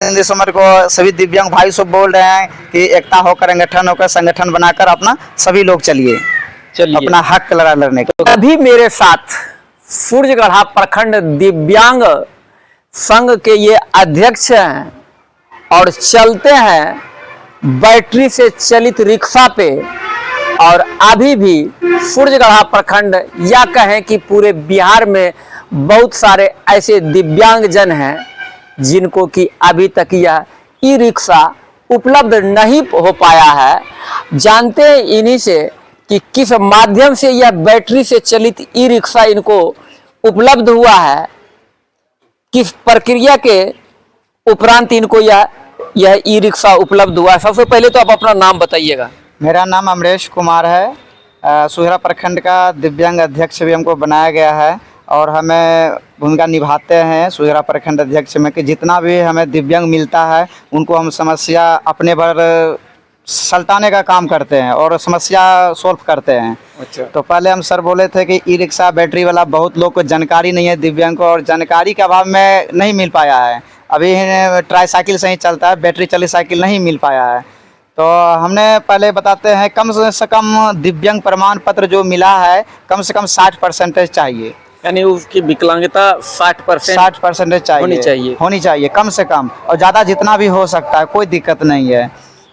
3 दिसंबर को सभी दिव्यांग भाई सब बोल रहे हैं कि एकता होकर, संगठन होकर, संगठन बनाकर अपना सभी लोग चलिए अपना हक लड़ने के। अभी मेरे साथ सूर्यगढ़ा प्रखंड दिव्यांग संघ के ये अध्यक्ष हैं और चलते हैं बैटरी से चलित रिक्शा पे। और अभी भी सूर्यगढ़ा प्रखंड या कहें कि पूरे बिहार में बहुत सारे ऐसे दिव्यांग जन हैं जिनको कि अभी तक यह ई रिक्शा उपलब्ध नहीं हो पाया है। जानते हैं इन्हीं से कि किस माध्यम से यह बैटरी से चलित ई रिक्शा इनको उपलब्ध हुआ है, किस प्रक्रिया के उपरांत इनको यह ई रिक्शा उपलब्ध हुआ है। सबसे पहले तो आप अपना नाम बताइएगा। मेरा नाम अमरेश कुमार है। सूर्यगढ़ा प्रखंड का दिव्यांग अध्यक्ष भी हमको बनाया गया है और हमें भूमिका निभाते हैं सूर्यगढ़ा प्रखंड अध्यक्ष में कि जितना भी हमें दिव्यांग मिलता है उनको हम समस्या अपने भर सल्टाने का काम करते हैं और समस्या सोल्व करते हैं। अच्छा। तो पहले हम सर बोले थे कि ई रिक्शा बैटरी वाला बहुत लोग को जानकारी नहीं है दिव्यांग को, और जानकारी के अभाव में नहीं मिल पाया है। अभी ट्राई साइकिल से ही चलता है, बैटरी चली साइकिल नहीं मिल पाया है। तो हमने पहले बताते हैं कम से कम दिव्यांग प्रमाण पत्र जो मिला है कम से कम 60% चाहिए, यानी उसकी विकलांगता 60% होनी चाहिए कम से कम, और ज़्यादा जितना भी हो सकता है, कोई दिक्कत नहीं है।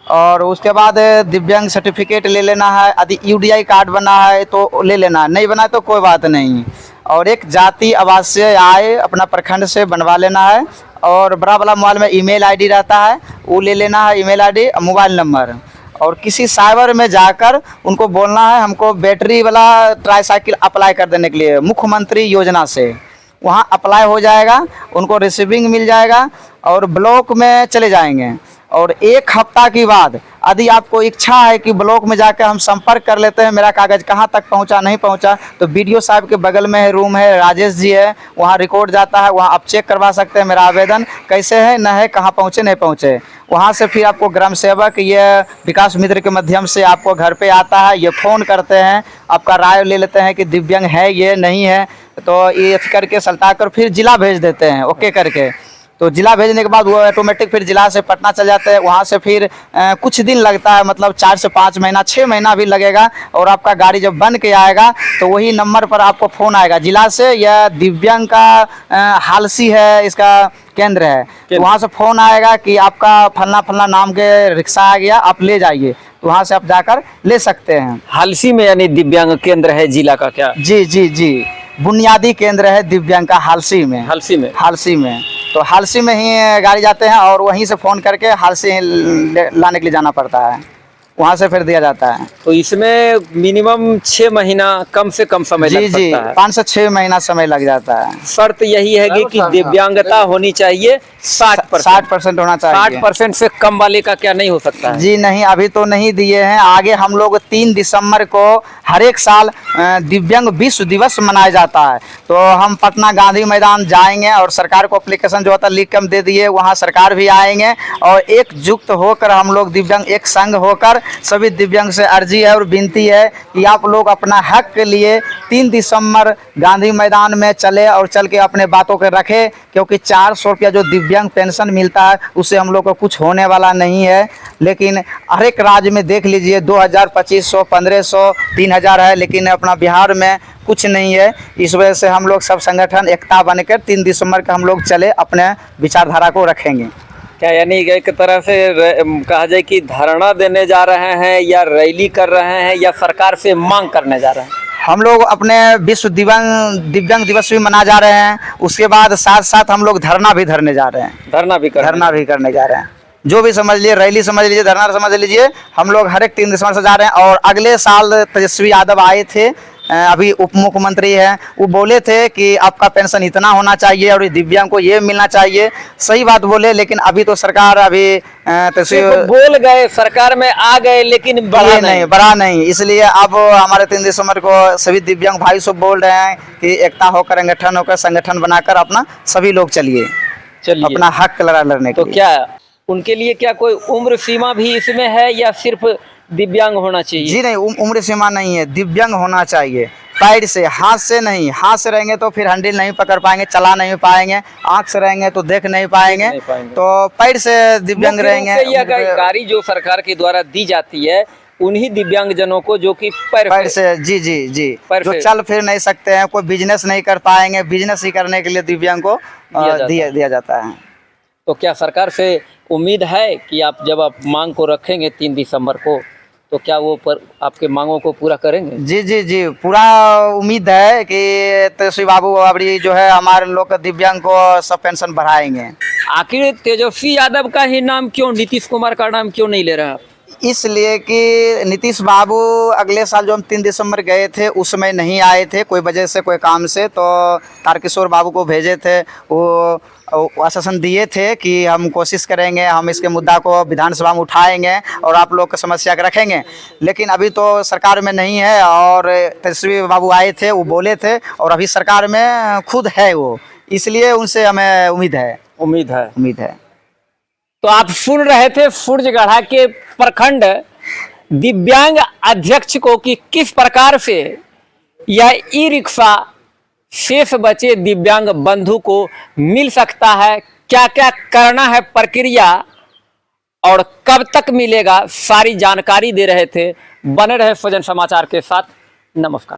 और उसके बाद दिव्यांग सर्टिफिकेट ले लेना है, यदि यूडीआई कार्ड बना है तो ले लेना है, नहीं बना है तो कोई बात नहीं। और एक जाति आवासीय आय अपना प्रखंड से बनवा लेना है, और बड़ा वाला मोबाइल में ईमेल आईडी रहता है वो ले लेना है, ईमेल आईडी मोबाइल नंबर। और किसी साइबर में जाकर उनको बोलना है हमको बैटरी वाला ट्राई साइकिल अप्लाई कर देने के लिए मुख्यमंत्री योजना से, वहाँ अप्लाई हो जाएगा, उनको रिसीविंग मिल जाएगा और ब्लॉक में चले जाएंगे। और 1 हफ्ता के बाद यदि आपको इच्छा है कि ब्लॉक में जाकर हम संपर्क कर लेते हैं मेरा कागज़ कहाँ तक पहुँचा नहीं पहुँचा, तो बीडीओ साहब के बगल में है रूम है, राजेश जी है, वहाँ रिकॉर्ड जाता है, वहाँ आप चेक करवा सकते हैं मेरा आवेदन कैसे है न है, कहाँ पहुँचे नहीं पहुँचे। वहाँ से फिर आपको ग्राम सेवक ये विकास मित्र के माध्यम से आपको घर पे आता है, ये फ़ोन करते हैं, आपका राय ले लेते हैं कि दिव्यांग है ये नहीं है, तो ये करके सल्टा कर फिर जिला भेज देते हैं ओके करके। तो जिला भेजने के बाद वो ऑटोमेटिक फिर जिला से पटना चल जाते हैं, वहाँ से फिर कुछ दिन लगता है, मतलब 4 से 5 महीना 6 महीना भी लगेगा। और आपका गाड़ी जब बन के आएगा तो वही नंबर पर आपको फ़ोन आएगा जिला से, यह दिव्यांग का हालसी है इसका केंद्र है, तो वहाँ से फ़ोन आएगा कि आपका फलना फलना नाम के रिक्शा आ गया, आप ले जाइए, तो वहाँ से आप जाकर ले सकते हैं। हालसी में यानी दिव्यांग केंद्र है जिला का क्या? जी बुनियादी केंद्र है दिव्यांग का हालसी में। तो हालसी में ही गाड़ी जाते हैं और वहीं से फ़ोन करके हालसी लाने के लिए जाना पड़ता है, वहाँ से फिर दिया जाता है। तो इसमें मिनिमम 6 महीना कम से कम समय लग सकता है। 5 से 6 महीना समय लग जाता है। शर्त यही है कि दिव्यांगता होनी चाहिए 60% होना चाहिए। 60% से कम वाले का क्या नहीं हो सकता है? जी नहीं, अभी तो नहीं दिए हैं, आगे हम लोग 3 दिसंबर को हर एक साल दिव्यांग विश्व दिवस मनाया जाता है, तो हम पटना गांधी मैदान जाएंगे और सरकार को एप्लीकेशन जो होता है लिख के हम दे दिए, वहाँ सरकार भी आएंगे और एकजुट होकर हम लोग दिव्यांग एक संघ होकर सभी दिव्यांग से अर्जी है और विनती है कि आप लोग अपना हक के लिए 3 दिसंबर गांधी मैदान में चले और चल के अपने बातों के रखें, क्योंकि 400 रुपया जो दिव्यांग पेंशन मिलता है उससे हम लोग को कुछ होने वाला नहीं है। लेकिन हर एक राज्य में देख लीजिए 2000, 2500, 1500, 3000 है, लेकिन अपना बिहार में कुछ नहीं है। इस वजह से हम लोग सब संगठन एकता बनकर 3 दिसंबर का हम लोग चले अपने विचारधारा को रखेंगे। क्या यानी एक तरह से कहा जाए कि धरना देने जा रहे हैं या रैली कर रहे हैं या सरकार से मांग करने जा रहे हैं? हम लोग अपने विश्व दिव्यांग दिवस भी मना जा रहे हैं, उसके बाद साथ साथ हम लोग धरना भी धरने जा रहे हैं, धरना भी करने जा रहे हैं। जो भी समझ लीजिए, रैली समझ लीजिए, धरना समझ लीजिए, हम लोग हर एक 3 दिसंबर से जा रहे हैं। और अगले साल तेजस्वी यादव आए थे, अभी उप मुख्यमंत्री हैं, वो बोले थे कि आपका पेंशन इतना होना चाहिए और दिव्यांग को ये मिलना चाहिए, सही बात बोले। लेकिन अभी तो सरकार अभी बोल गए, सरकार में आ गए, लेकिन बड़ा नहीं। इसलिए अब हमारे 3 दिसंबर को सभी दिव्यांग भाई सब बोल रहे हैं कि एकता होकर, संगठन बनाकर अपना सभी लोग चलिए अपना हक लड़ने के लिए। तो क्या उनके लिए क्या कोई उम्र सीमा भी इसमें है या सिर्फ दिव्यांग होना चाहिए? जी नहीं, उम्र सीमा नहीं है, दिव्यांग होना चाहिए। पैर से, हाथ से नहीं। हाथ से रहेंगे तो फिर हैंडल नहीं पकड़ पाएंगे, चला नहीं पाएंगे। आंख से रहेंगे तो देख नहीं पाएंगे। तो पैर से दिव्यांग रहेंगे। यह गाड़ी जो सरकार के द्वारा दी जाती है उन्हीं दिव्यांग जनों को जो कि पैर से, जी जी जी, जो चल फिर नहीं सकते हैं, कोई बिजनेस नहीं कर पाएंगे, बिजनेस ही करने के लिए दिव्यांग को दिया जाता है। तो क्या सरकार से उम्मीद है कि आप जब आप मांग को रखेंगे 3 दिसंबर को, तो क्या वो पर आपके मांगों को पूरा करेंगे? जी जी जी, पूरा उम्मीद है कि तेजस्वी बाबू अभी जो है हमारे लोग दिव्यांग को सब पेंशन बढ़ाएंगे। आखिर तेजस्वी यादव का ही नाम क्यों, नीतीश कुमार का नाम क्यों नहीं ले रहा? इसलिए कि नीतीश बाबू अगले साल जो हम 3 दिसंबर गए थे उसमें नहीं आए थे, कोई वजह से, कोई काम से। तो तारकिशोर बाबू को भेजे थे, वो आश्वासन दिए थे कि हम कोशिश करेंगे, हम इसके मुद्दा को विधानसभा में उठाएंगे और आप लोग की समस्या को रखेंगे। लेकिन अभी तो सरकार में नहीं है, और तेजस्वी बाबू आए थे, वो बोले थे, और अभी सरकार में खुद है वो, इसलिए उनसे हमें उम्मीद है। तो आप सुन रहे थे फूर्जगढ़ा के प्रखंड दिव्यांग अध्यक्ष को कि किस प्रकार से यह ई रिक्शा शेष बचे दिव्यांग बंधु को मिल सकता है, क्या क्या करना है प्रक्रिया और कब तक मिलेगा, सारी जानकारी दे रहे थे। बने रहे स्वजन समाचार के साथ। नमस्कार।